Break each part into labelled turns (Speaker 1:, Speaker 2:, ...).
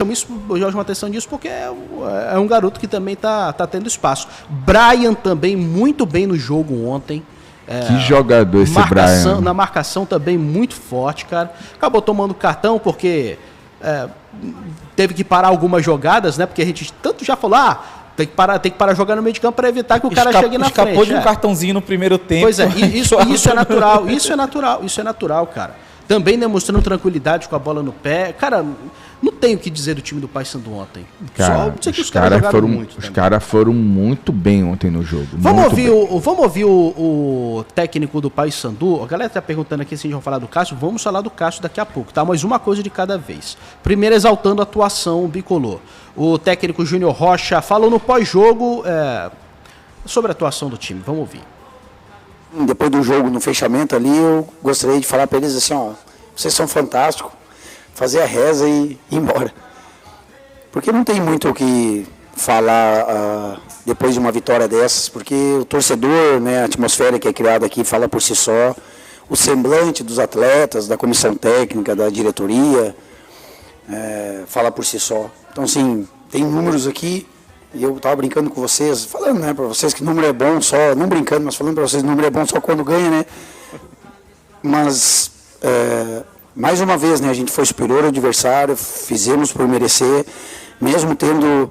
Speaker 1: eu chamo atenção disso porque é um garoto que também tá tendo espaço. Brian também muito bem no jogo ontem.
Speaker 2: Que jogador esse Brian.
Speaker 1: Na marcação também muito forte, cara. Acabou tomando cartão porque teve que parar algumas jogadas, né? Porque a gente tanto já falou, tem que parar jogar no meio de campo para evitar que o cara chegue na frente.
Speaker 3: Escapou de um cartãozinho no primeiro tempo.
Speaker 1: Pois é, isso é natural, cara. Também demonstrando tranquilidade com a bola no pé. Cara, não tenho o que dizer do time do Paysandu ontem.
Speaker 2: Cara, os caras foram muito bem ontem no jogo.
Speaker 1: Vamos ouvir o técnico do Paysandu. A galera tá perguntando aqui se a gente vai falar do Cássio. Vamos falar do Cássio daqui a pouco, tá? Mas uma coisa de cada vez. Primeiro, exaltando a atuação bicolor. O técnico Júnior Rocha falou no pós-jogo sobre a atuação do time. Vamos ouvir.
Speaker 4: Depois do jogo, no fechamento ali, eu gostaria de falar para eles assim, vocês são fantásticos, fazer a reza e ir embora. Porque não tem muito o que falar depois de uma vitória dessas, porque o torcedor, né, a atmosfera que é criada aqui fala por si só, o semblante dos atletas, da comissão técnica, da diretoria, fala por si só. Então, assim, tem números aqui. E eu estava brincando com vocês, falando, né, para vocês que número é bom só, não brincando, mas falando para vocês que número é bom só quando ganha, né? Mas, mais uma vez, né, a gente foi superior ao adversário, fizemos por merecer, mesmo tendo,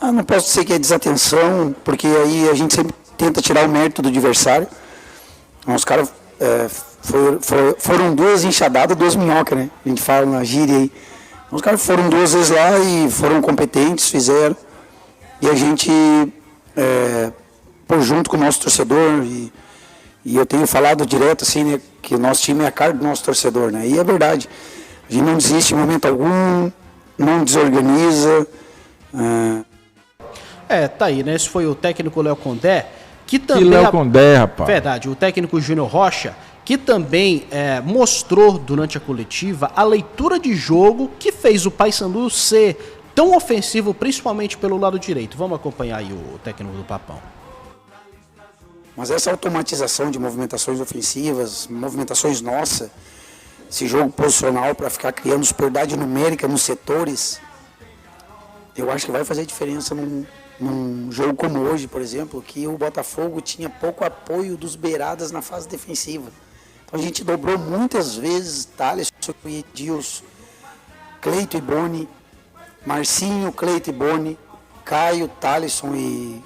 Speaker 4: não posso dizer que é desatenção, porque aí a gente sempre tenta tirar o mérito do adversário. Os caras foram duas enxadadas, duas minhocas, né? A gente fala na gíria aí. Os caras foram duas vezes lá e foram competentes, fizeram. E a gente, junto com o nosso torcedor, e eu tenho falado direto assim, né, que o nosso time é a cara do nosso torcedor, né? E é verdade. A gente não desiste em momento algum, não desorganiza.
Speaker 1: Tá aí, né? Esse foi o técnico Léo Condé, que também...
Speaker 2: Léo Condé, rapaz.
Speaker 1: Verdade, o técnico Júnior Rocha, que também mostrou durante a coletiva a leitura de jogo que fez o Paysandu ser tão ofensivo, principalmente pelo lado direito. Vamos acompanhar aí o técnico do Papão.
Speaker 4: Mas essa automatização de movimentações ofensivas, movimentações nossas, esse jogo posicional para ficar criando superioridade numérica nos setores, eu acho que vai fazer diferença num jogo como hoje, por exemplo, que o Botafogo tinha pouco apoio dos beiradas na fase defensiva. Então a gente dobrou muitas vezes Thales e Edilson, Cleito e Boni, Marcinho, Cleito e Boni, Caio, Thalisson e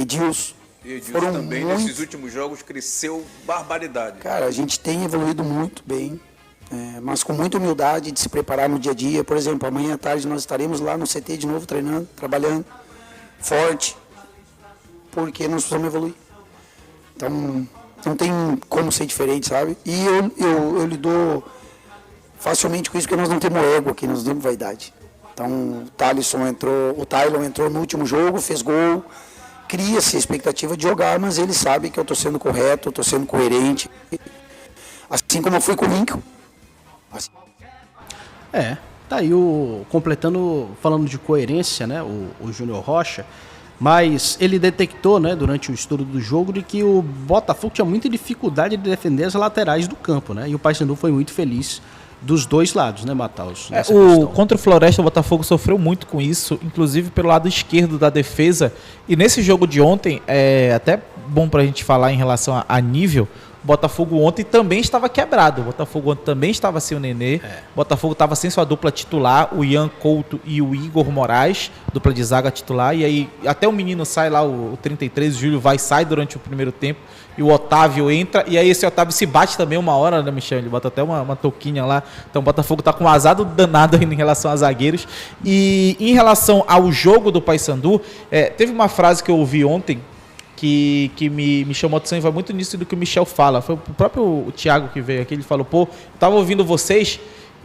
Speaker 4: Edilson.
Speaker 5: E Edilson também, nesses últimos jogos, cresceu barbaridade.
Speaker 4: Cara, a gente tem evoluído muito bem, mas com muita humildade de se preparar no dia a dia. Por exemplo, amanhã à tarde nós estaremos lá no CT de novo, treinando, trabalhando, forte, porque nós precisamos evoluir. Então, não tem como ser diferente, sabe? E eu lido facilmente com isso, porque nós não temos ego aqui, nós não temos vaidade. Então, o Tylon entrou no último jogo, fez gol, cria-se a expectativa de jogar, mas ele sabe que eu estou sendo correto, estou sendo coerente, assim como eu fui com o Lincoln. Assim.
Speaker 1: Tá aí falando de coerência, né, o Júnior Rocha, mas ele detectou, né, durante o estudo do jogo, de que o Botafogo tinha muita dificuldade de defender as laterais do campo, né, e o Paysandu foi muito feliz dos dois lados, né, Mataus?
Speaker 3: Contra o Floresta, o Botafogo sofreu muito com isso, inclusive pelo lado esquerdo da defesa. E nesse jogo de ontem, é até bom pra gente falar em relação a nível, o Botafogo ontem também estava quebrado. O Botafogo ontem também estava sem o Nenê. O Botafogo estava sem sua dupla titular, o Ian Couto e o Igor Moraes, dupla de zaga titular. E aí até o menino sai lá, o 33, o Júlio sai durante o primeiro tempo. E o Otávio entra, e aí esse Otávio se bate também uma hora, né, Michel? Ele bota até uma touquinha lá. Então o Botafogo tá com um azado danado ainda em relação a zagueiros. E em relação ao jogo do Paysandu, teve uma frase que eu ouvi ontem, que me chamou a atenção e vai muito nisso do que o Michel fala. Foi o próprio Thiago que veio aqui, ele falou, eu tava ouvindo vocês,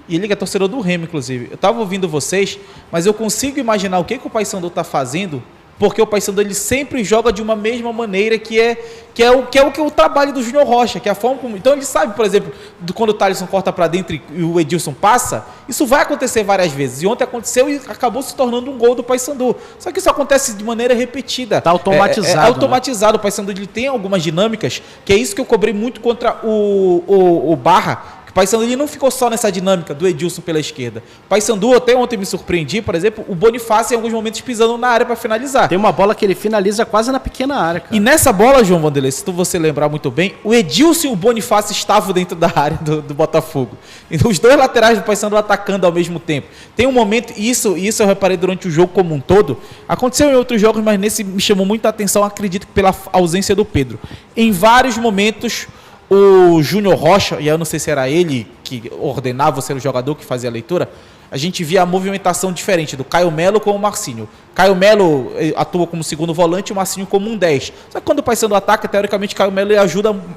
Speaker 3: e ele é torcedor do Remo, inclusive. Eu tava ouvindo vocês, mas eu consigo imaginar o que o Paysandu tá fazendo, porque o Paysandu ele sempre joga de uma mesma maneira, que é o trabalho do Júnior Rocha, que é a forma como... Então ele sabe, por exemplo, quando o Thalisson corta para dentro e o Edilson passa, isso vai acontecer várias vezes. E ontem aconteceu e acabou se tornando um gol do Paysandu. Só que isso acontece de maneira repetida.
Speaker 1: Tá automatizado.
Speaker 3: É automatizado. Né? O Paysandu ele tem algumas dinâmicas, que é isso que eu cobrei muito contra o Barra, Paysandu ele não ficou só nessa dinâmica do Edilson pela esquerda. Paysandu, até ontem me surpreendi, por exemplo, o Bonifácio em alguns momentos pisando na área para finalizar.
Speaker 1: Tem uma bola que ele finaliza quase na pequena área, cara.
Speaker 3: E nessa bola, João Vanderlei, se você lembrar muito bem, o Edilson e o Bonifácio estavam dentro da área do Botafogo. Então, os dois laterais do Paysandu atacando ao mesmo tempo. Tem um momento, e isso eu reparei durante o jogo como um todo, aconteceu em outros jogos, mas nesse me chamou muita atenção, acredito que pela ausência do Pedro. Em vários momentos, o Júnior Rocha, e eu não sei se era ele que ordenava ser o jogador que fazia a leitura, a gente via a movimentação diferente do Caio Melo com o Marcinho. Caio Melo atua como segundo volante e o Marcinho como um 10. Só que quando o Paysandu ataca, teoricamente Caio Melo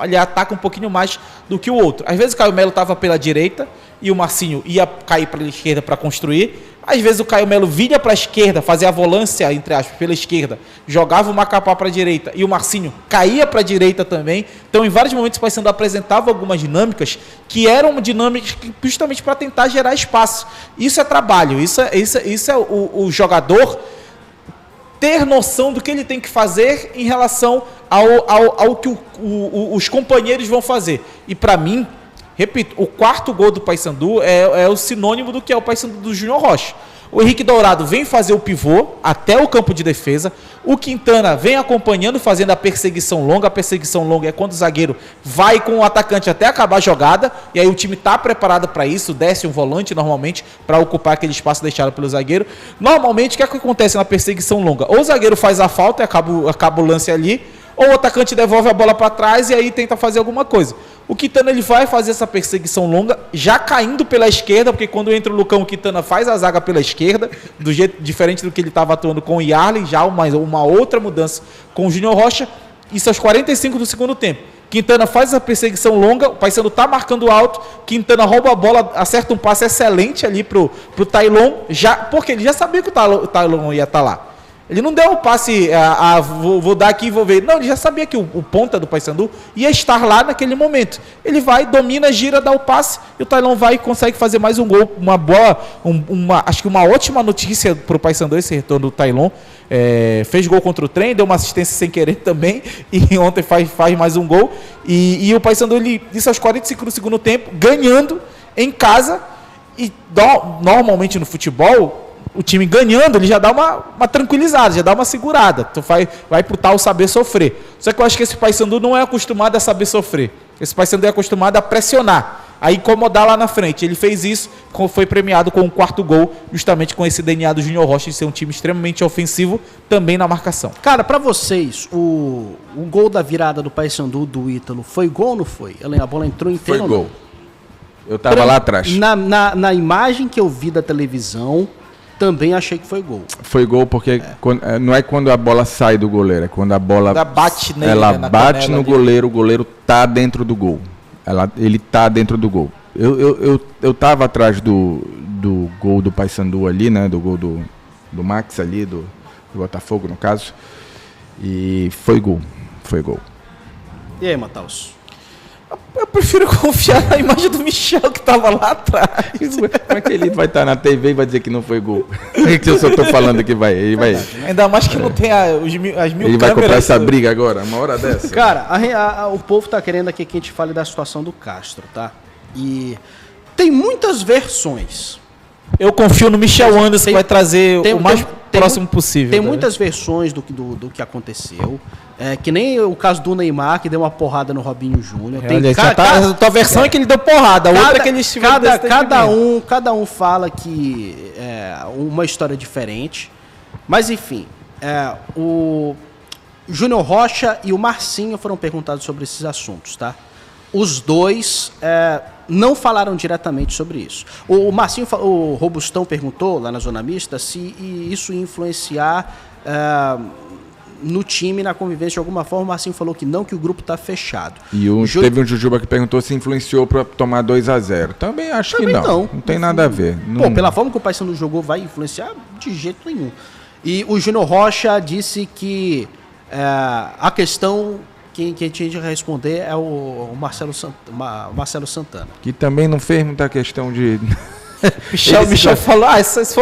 Speaker 3: ele ataca um pouquinho mais do que o outro. Às vezes o Caio Melo estava pela direita e o Marcinho ia cair para a esquerda para construir. Às vezes o Caio Melo vinha para a esquerda, fazia a volância, entre aspas, pela esquerda, jogava o Macapá para a direita e o Marcinho caía para a direita também. Então, em vários momentos, o Paysandu apresentava algumas dinâmicas que eram dinâmicas justamente para tentar gerar espaço. Isso é trabalho, isso é o jogador ter noção do que ele tem que fazer em relação ao que os companheiros vão fazer. E para mim, repito, o quarto gol do Paysandu é o sinônimo do que é o Paysandu do Júnior Rocha. O Henrique Dourado vem fazer o pivô até o campo de defesa. O Quintana vem acompanhando, fazendo a perseguição longa. A perseguição longa é quando o zagueiro vai com o atacante até acabar a jogada. E aí o time está preparado para isso. Desce um volante normalmente para ocupar aquele espaço deixado pelo zagueiro. Normalmente, o que é que acontece na perseguição longa? Ou o zagueiro faz a falta e acaba o lance ali, ou o atacante devolve a bola para trás e aí tenta fazer alguma coisa. O Quintana ele vai fazer essa perseguição longa, já caindo pela esquerda, porque quando entra o Lucão, o Quintana faz a zaga pela esquerda, do jeito diferente do que ele estava atuando com o Yarley, já uma outra mudança com o Júnior Rocha. Isso aos 45 do segundo tempo. Quintana faz essa perseguição longa, o Paysandu está marcando alto, Quintana rouba a bola, acerta um passe excelente ali pro Tailon, porque ele já sabia que o Tailon ia estar lá. Ele não deu o passe, vou dar aqui e vou ver. Não, ele já sabia que o ponta do Paysandu ia estar lá naquele momento. Ele vai, domina, gira, dá o passe, e o Tailon vai e consegue fazer mais um gol. Acho que uma ótima notícia para o Paysandu esse retorno do Tailon. Fez gol contra o Trem, deu uma assistência sem querer também, e ontem faz mais um gol. E o Paysandu, isso aos 45 do segundo tempo, ganhando em casa, e normalmente no futebol, o time ganhando, ele já dá uma tranquilizada, já dá uma segurada. Então vai pro tal saber sofrer. Só que eu acho que esse Paysandu não é acostumado a saber sofrer. Esse Paysandu é acostumado a pressionar, a incomodar lá na frente. Ele fez isso, foi premiado com o quarto gol, justamente com esse DNA do Júnior Rocha de ser um time extremamente ofensivo, também na marcação.
Speaker 1: Cara, pra vocês, o gol da virada do Paysandu do Ítalo, foi gol ou não foi? A bola entrou inteira
Speaker 2: Foi
Speaker 1: ou não?
Speaker 2: gol. Eu tava lá atrás.
Speaker 1: Na imagem que eu vi da televisão, também achei que foi gol.
Speaker 2: Foi gol porque não é quando a bola sai do goleiro, é quando a bola
Speaker 3: bate nele,
Speaker 2: ela bate no goleiro, o goleiro tá dentro do gol. Ele tá dentro do gol. Eu tava atrás do gol do Paysandu ali, né? Do gol do Max ali, do Botafogo, no caso. E foi gol. Foi gol.
Speaker 1: E aí, Mataus?
Speaker 3: Eu prefiro confiar na imagem do Michel que estava lá atrás.
Speaker 2: Como é que ele vai estar na TV e vai dizer que não foi gol? Que eu só tô falando que ele vai.
Speaker 3: Ainda mais que não tem as mil câmeras.
Speaker 2: Ele vai comprar essa briga agora, uma hora dessa.
Speaker 1: Cara, o povo tá querendo aqui que a gente fale da situação do Castro, tá? E tem muitas versões.
Speaker 3: Eu confio no Michel Anderson, que vai trazer o mais próximo possível.
Speaker 1: Tem muitas versões do que aconteceu. Que nem o caso do Neymar, que deu uma porrada no Robinho Júnior.
Speaker 3: A tua versão é que ele deu porrada, a outra é que ele
Speaker 1: cada um fala que é uma história diferente. Mas enfim, o Júnior Rocha e o Marcinho foram perguntados sobre esses assuntos, tá? Os dois não falaram diretamente sobre isso. O Marcinho, o Robustão perguntou lá na Zona Mista se isso ia influenciar no time, na convivência de alguma forma. O Marcinho falou que não, que o grupo está fechado.
Speaker 2: E teve um Jujuba que perguntou se influenciou para tomar 2-0. Também acho que não. Não tem nada a ver.
Speaker 1: Pô, pela forma que o Paysandu jogou, vai influenciar de jeito nenhum. E o Júnior Rocha disse que a questão que a gente tinha de responder é o Marcelo Santana.
Speaker 2: Que também não fez muita questão de...
Speaker 3: Michel falou,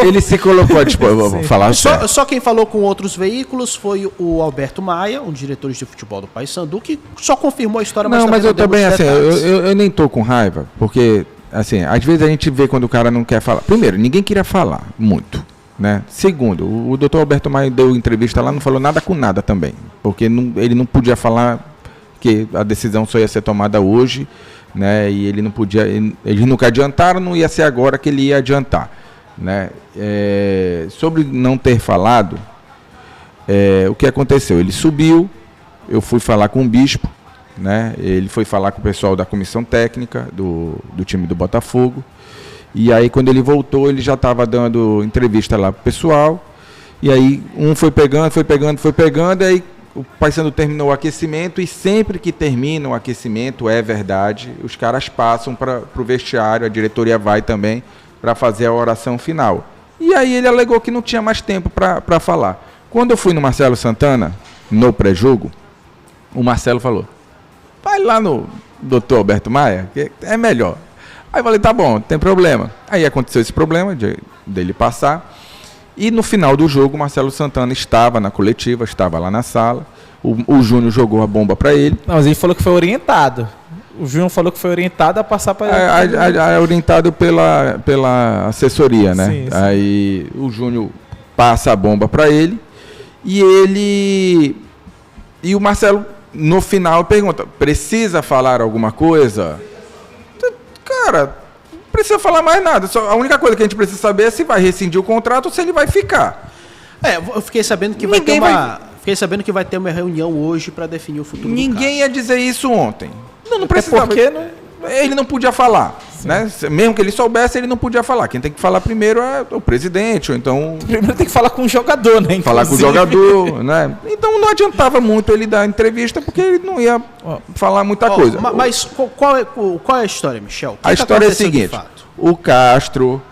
Speaker 2: Ele se colocou, tipo, eu vou falar certo.
Speaker 1: Só quem falou com outros veículos foi o Alberto Maia, um diretor de futebol do Paysandu, que só confirmou a história.
Speaker 2: Não, mas eu também, assim,
Speaker 1: detalhes.
Speaker 2: eu nem tô com raiva, porque, assim, às vezes a gente vê quando o cara não quer falar. Primeiro, ninguém queria falar muito, né? Segundo, o doutor Alberto Maia deu entrevista lá, não falou nada com nada também, porque ele não podia falar que a decisão só ia ser tomada hoje, né? E ele não podia, eles nunca adiantaram, não ia ser agora que ele ia adiantar, né? Sobre não ter falado, o que aconteceu? Ele subiu, eu fui falar com o bispo, né? Ele foi falar com o pessoal da comissão técnica do time do Botafogo, e aí quando ele voltou, ele já estava dando entrevista lá pro pessoal, e aí um foi pegando, e aí o Paysandu terminou o aquecimento, e sempre que termina o aquecimento, é verdade, os caras passam para o vestiário, a diretoria vai também, para fazer a oração final. E aí ele alegou que não tinha mais tempo para falar. Quando eu fui no Marcelo Santana, no pré-jogo, o Marcelo falou, vai lá no doutor Alberto Maia, que é melhor. Aí eu falei, tá bom, não tem problema. Aí aconteceu esse problema dele passar. E no final do jogo, o Marcelo Santana estava na coletiva, estava lá na sala. O Júnior jogou a bomba para ele.
Speaker 3: Não, mas ele falou que foi orientado. O Júnior falou que foi orientado a passar para...
Speaker 2: Orientado pela assessoria, né?
Speaker 3: Sim, sim.
Speaker 2: Aí o Júnior passa a bomba para ele. E o Marcelo, no final, pergunta, precisa falar alguma coisa? Cara... Não precisa falar mais nada. A única coisa que a gente precisa saber é se vai rescindir o contrato ou se ele vai ficar.
Speaker 1: Eu fiquei sabendo que Fiquei sabendo que vai ter uma reunião hoje para definir o futuro.
Speaker 2: Ninguém ia dizer isso ontem. Não precisava.
Speaker 3: Porque
Speaker 2: ele não podia falar, né? Mesmo que ele soubesse, ele não podia falar. Quem tem que falar primeiro é o presidente, ou então...
Speaker 3: Primeiro tem que falar com o jogador, né?
Speaker 2: Falar com o jogador, né? Então não adiantava muito ele dar entrevista, porque ele não ia falar muita coisa.
Speaker 1: Mas qual é a história, Michel?
Speaker 2: A história é a seguinte, o Castro...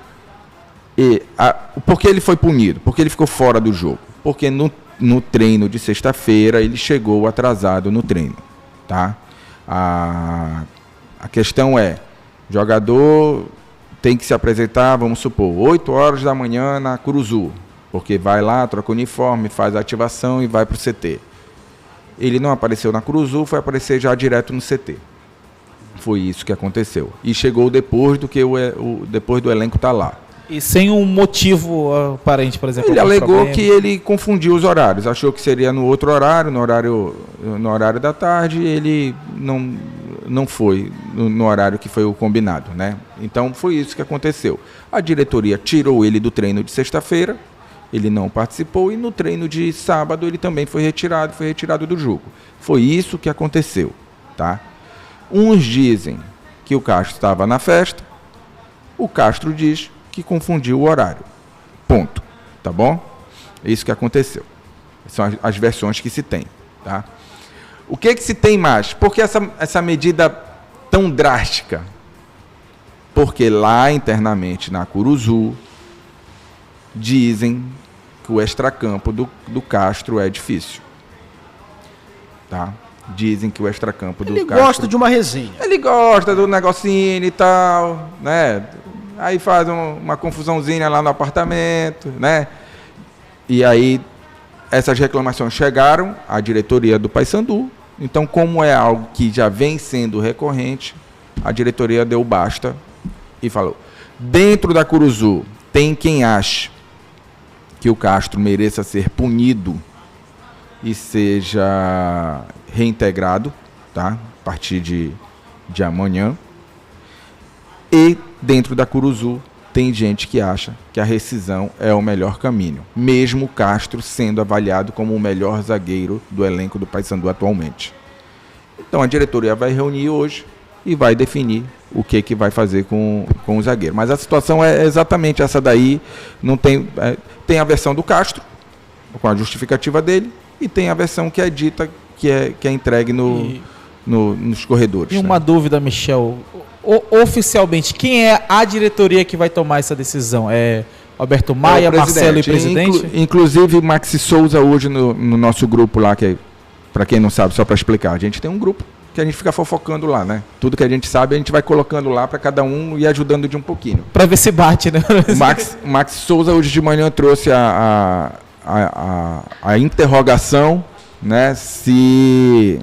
Speaker 2: Por que ele foi punido? Porque ele ficou fora do jogo. Porque no treino de sexta-feira, ele chegou atrasado no treino, tá? A questão é, jogador tem que se apresentar, vamos supor, 8 horas da manhã na Curuzu, porque vai lá, troca o uniforme, faz a ativação e vai para o CT. Ele não apareceu na Curuzu, foi aparecer já direto no CT. Foi isso que aconteceu. E chegou depois do elenco estar lá.
Speaker 3: E sem um motivo aparente, por exemplo.
Speaker 2: Ele alegou que ele confundiu os horários, achou que seria no outro horário, no horário da tarde, ele não foi no horário que foi o combinado, né? Então foi isso que aconteceu. A diretoria tirou ele do treino de sexta-feira, ele não participou, e no treino de sábado ele também foi retirado do jogo. Foi isso que aconteceu, tá? Uns dizem que o Castro estava na festa, o Castro diz que confundiu o horário. Ponto. Tá bom? É isso que aconteceu. São as versões que se tem, tá? O que se tem mais? Por que essa medida tão drástica? Porque lá internamente na Curuzu dizem que o extracampo do Castro é difícil. Tá? Dizem que o extracampo do Castro...
Speaker 1: Ele gosta de uma resenha.
Speaker 2: Ele gosta do negocinho e tal, né? Aí faz uma confusãozinha lá no apartamento, né? E aí essas reclamações chegaram à diretoria do Paysandu. Então, como é algo que já vem sendo recorrente, a diretoria deu basta e falou: dentro da Curuzu tem quem acha que o Castro mereça ser punido e seja reintegrado, tá? A partir de amanhã. E dentro da Curuzu tem gente que acha que a rescisão é o melhor caminho, mesmo o Castro sendo avaliado como o melhor zagueiro do elenco do Paysandu atualmente. Então a diretoria vai reunir hoje e vai definir o que vai fazer com o zagueiro. Mas a situação é exatamente essa daí. Não tem a versão do Castro, com a justificativa dele, e tem a versão que é dita, que é entregue nos corredores.
Speaker 3: E uma dúvida, Michel... Oficialmente, quem é a diretoria que vai tomar essa decisão? É Alberto Maia, Marcelo e presidente?
Speaker 2: Inclusive, Maxi Souza hoje no nosso grupo lá, que para quem não sabe, só para explicar, a gente tem um grupo que a gente fica fofocando lá, né? Tudo que a gente sabe, a gente vai colocando lá para cada um e ajudando de um pouquinho.
Speaker 3: Pra ver se bate, né?
Speaker 2: O Max Souza hoje de manhã trouxe a interrogação, né? Se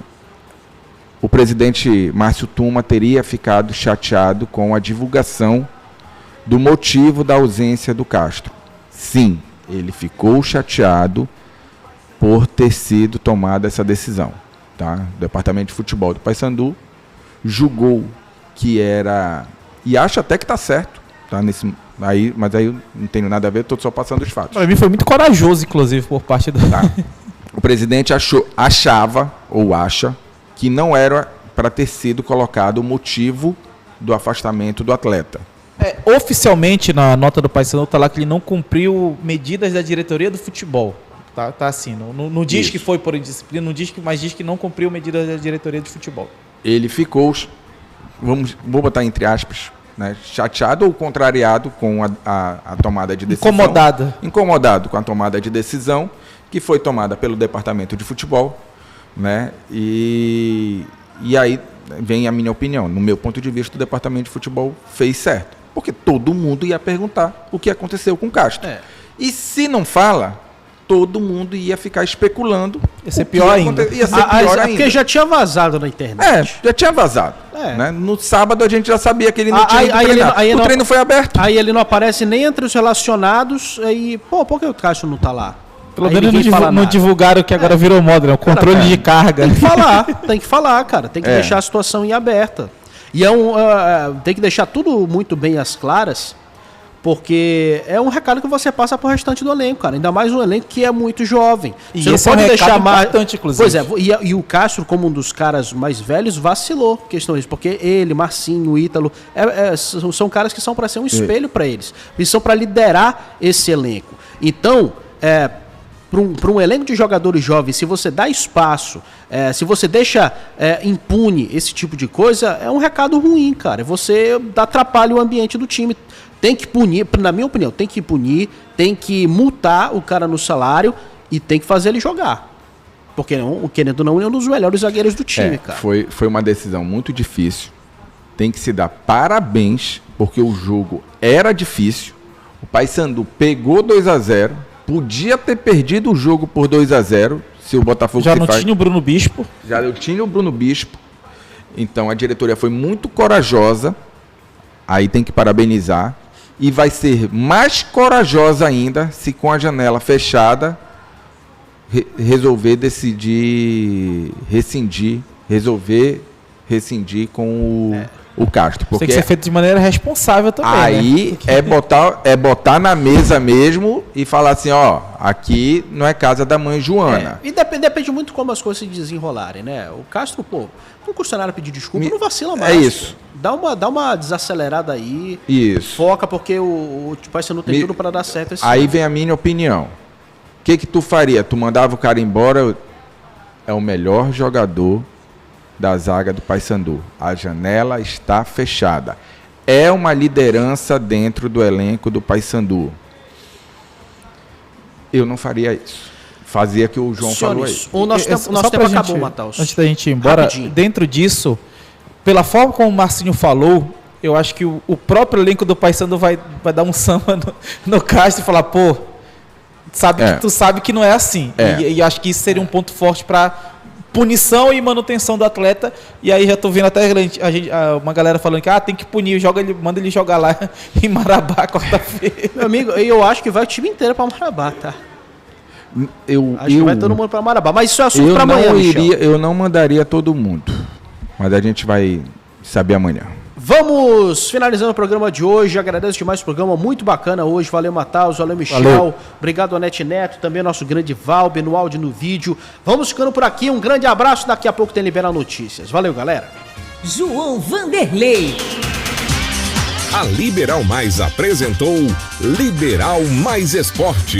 Speaker 2: o presidente Márcio Tuma teria ficado chateado com a divulgação do motivo da ausência do Castro. Sim, ele ficou chateado por ter sido tomada essa decisão. Tá? O Departamento de Futebol do Paysandu julgou que era... E acho até que está certo. Tá? Mas aí eu não tenho nada a ver, estou só passando os fatos.
Speaker 3: Para mim foi muito corajoso, inclusive, por parte do...
Speaker 2: Tá. O presidente achava ou acha que não era para ter sido colocado o motivo do afastamento do atleta.
Speaker 3: Oficialmente, na nota do Paysandu, está lá que ele não cumpriu medidas da diretoria do futebol. Tá assim, não diz
Speaker 2: Isso.
Speaker 3: que foi por indisciplina, mas diz que não cumpriu medidas da diretoria de futebol.
Speaker 2: Ele ficou, vou botar entre aspas, né, chateado ou contrariado com a tomada de decisão. Incomodado com a tomada de decisão que foi tomada pelo Departamento de Futebol, né? E aí vem a minha opinião. No meu ponto de vista, o Departamento de Futebol fez certo. Porque todo mundo ia perguntar o que aconteceu com o Castro. E se não fala, todo mundo ia ficar especulando.
Speaker 3: Ia ser pior ainda.
Speaker 2: Ia ser pior ainda.
Speaker 1: Porque já tinha vazado na internet.
Speaker 2: Já tinha vazado. Né? No sábado a gente já sabia que ele não tinha ido treinar. O treino foi aberto.
Speaker 1: Aí ele não aparece nem entre os relacionados. Aí, por que o Castro não tá lá?
Speaker 3: Pelo menos não divulgaram que agora virou moda, né? O controle de carga.
Speaker 1: Tem que falar, cara. Tem que deixar a situação em aberta. E tem que deixar tudo muito bem às claras, porque é um recado que você passa pro restante do elenco, cara. Ainda mais um elenco que é muito jovem.
Speaker 3: E
Speaker 1: você
Speaker 3: esse
Speaker 1: não pode
Speaker 3: é um
Speaker 1: deixar mais
Speaker 3: importante, inclusive.
Speaker 1: Pois é, e o Castro, como um dos caras mais velhos, vacilou questão disso, porque ele, Marcinho, Ítalo, são caras que são para ser um espelho para eles. Eles são para liderar esse elenco. Então, para um elenco de jogadores jovens, se você dá espaço, se você deixa impune esse tipo de coisa, é um recado ruim, cara. Você atrapalha o ambiente do time. Tem que punir, na minha opinião, tem que multar o cara no salário e tem que fazer ele jogar. Porque o querendo ou não é um dos melhores zagueiros do time, cara.
Speaker 2: Foi uma decisão muito difícil. Tem que se dar parabéns, porque o jogo era difícil. O Paysandu pegou 2-0. Podia ter perdido o jogo por 2-0 se o Botafogo
Speaker 3: tinha o Bruno Bispo.
Speaker 2: Já não tinha o Bruno Bispo. Então a diretoria foi muito corajosa. Aí tem que parabenizar. E vai ser mais corajosa ainda se com a janela fechada resolver decidir rescindir com o Castro. Porque
Speaker 3: tem que ser feito de maneira responsável também.
Speaker 2: Aí, né? botar na mesa mesmo e falar assim, aqui não é casa da mãe Joana.
Speaker 1: E depende muito como as coisas se desenrolarem, né? O Castro, não custa nada pedir desculpa, não vacila mais.
Speaker 2: É isso.
Speaker 1: Dá uma desacelerada aí.
Speaker 2: Isso.
Speaker 1: Foca, porque o Paysandu tem tudo para dar certo esse
Speaker 2: Aí vem a minha opinião. O que tu faria? Tu mandava o cara embora? É o melhor jogador da zaga do Paysandu. A janela está fechada. É uma liderança dentro do elenco do Paysandu. Eu não faria isso. Fazia que o João falou aí.
Speaker 1: O nosso tempo acabou, Matheus.
Speaker 3: Antes da gente ir embora, dentro disso, pela forma como o Marcinho falou, eu acho que o próprio elenco do Paysandu vai dar um samba no Castro e falar, tu sabe que não é assim. E acho que isso seria um ponto forte para punição e manutenção do atleta. E aí já tô vendo até uma galera falando que tem que punir, manda ele jogar lá em Marabá quarta-feira.
Speaker 1: Meu amigo, eu acho que vai o time inteiro para Marabá, tá? Acho que vai todo mundo para Marabá, mas isso é assunto para amanhã,
Speaker 2: eu não mandaria todo mundo, mas a gente vai saber amanhã.
Speaker 1: Vamos finalizando o programa de hoje. Agradeço demais o programa, muito bacana hoje. Valeu, Matheus, valeu, Michel.
Speaker 2: Valeu.
Speaker 1: Obrigado, Anete Neto, também nosso grande Valber, no áudio e no vídeo. Vamos ficando por aqui, um grande abraço. Daqui a pouco tem Libera Notícias. Valeu, galera.
Speaker 6: João Vanderlei.
Speaker 7: A Liberal Mais apresentou Liberal Mais Esporte.